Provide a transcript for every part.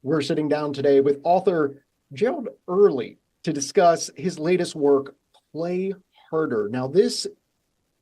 We're sitting down today with author Gerald Early to discuss his latest work, Play Harder. Now, this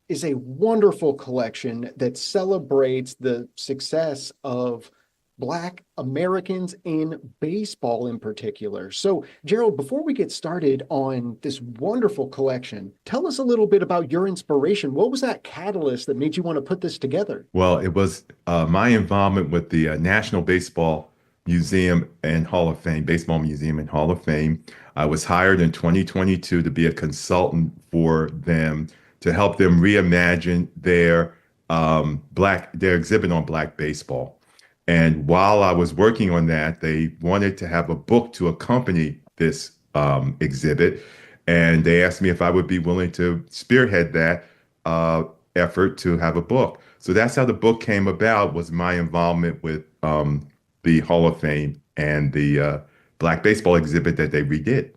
is a wonderful collection that celebrates the success of Black Americans in baseball in particular. So, Gerald, before we get started on this wonderful collection, tell us a little bit about your inspiration. What was that catalyst that made you want to put this together? Well, it was my involvement with the National Baseball Museum and Hall of Fame, Baseball Museum and Hall of Fame. I was hired in 2022 to be a consultant for them to help them reimagine their exhibit on Black baseball. And while I was working on that, they wanted to have a book to accompany this exhibit, and they asked me if I would be willing to spearhead that effort to have a book. So that's how the book came about, was my involvement with the Hall of Fame and the Black baseball exhibit that they redid.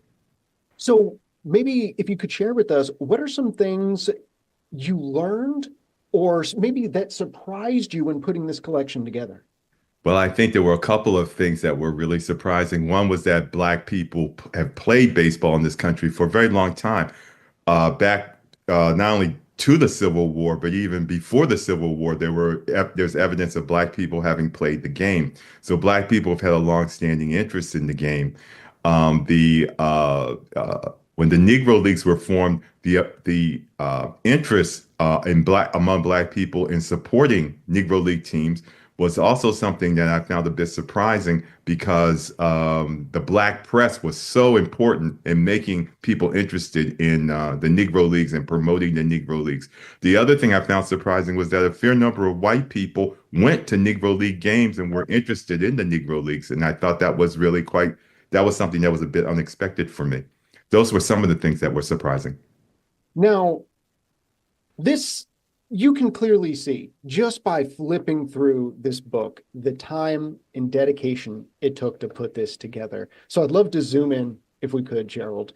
So, maybe if you could share with us, what are some things you learned or maybe that surprised you when putting this collection together? Well, I think there were a couple of things that were really surprising. One was that Black people have played baseball in this country for a very long time, back not only to the Civil War, but even before the Civil War, there's evidence of Black people having played the game. So Black people have had a long-standing interest in the game. The When the Negro Leagues were formed, the interest among Black people in supporting Negro League teams was also something that I found a bit surprising, because the Black press was so important in making people interested in the Negro Leagues and promoting the Negro Leagues. The other thing I found surprising was that a fair number of white people went to Negro League games and were interested in the Negro Leagues. And I thought that was that was something that was a bit unexpected for me. Those were some of the things that were surprising. Now, this you can clearly see just by flipping through this book, the time and dedication it took to put this together. So I'd love to zoom in if we could, Gerald.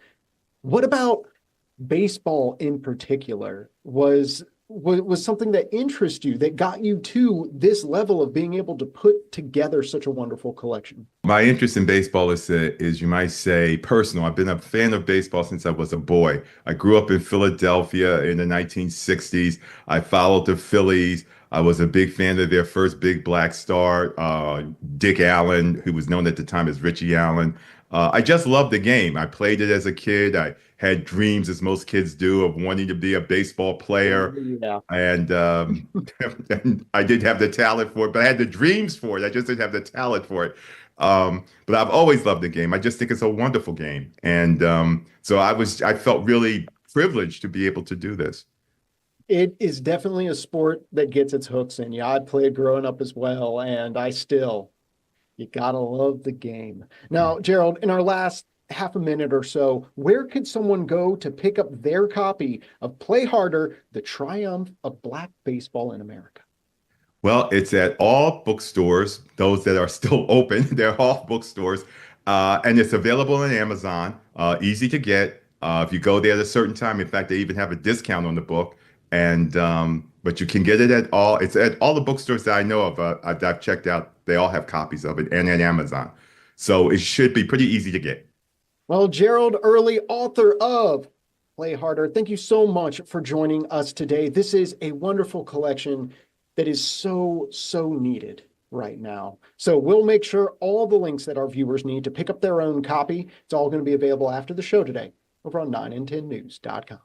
What about baseball in particular was something that interests you, that got you to this level of being able to put together such a wonderful collection? My interest in baseball is, you might say, personal. I've been a fan of baseball since I was a boy. I grew up in Philadelphia in the 1960s. I followed the Phillies. I was a big fan of their first big Black star, Dick Allen, who was known at the time as Richie Allen. I just loved the game. I played it as a kid. I had dreams, as most kids do, of wanting to be a baseball player. Yeah. And, and I didn't have the talent for it, but I had the dreams for it. I just didn't have the talent for it. But I've always loved the game. I just think it's a wonderful game. And so I felt really privileged to be able to do this. It is definitely a sport that gets its hooks in you. I played growing up as well, and you gotta love the game. Now, Gerald, in our last half a minute or so, where could someone go to pick up their copy of Play Harder, The Triumph of Black Baseball in America? Well, it's at all bookstores, those that are still open. They're all bookstores. And it's available on Amazon, easy to get. If you go there at a certain time, in fact, they even have a discount on the book. And but you can get it it's at all the bookstores that I know of. I've checked out, they all have copies of it, and at Amazon. So it should be pretty easy to get. Well, Gerald Early, author of Play Harder, thank you so much for joining us today. This is a wonderful collection that is so needed right now. So we'll make sure all the links that our viewers need to pick up their own copy, it's all going to be available after the show today over on 9and10news.com.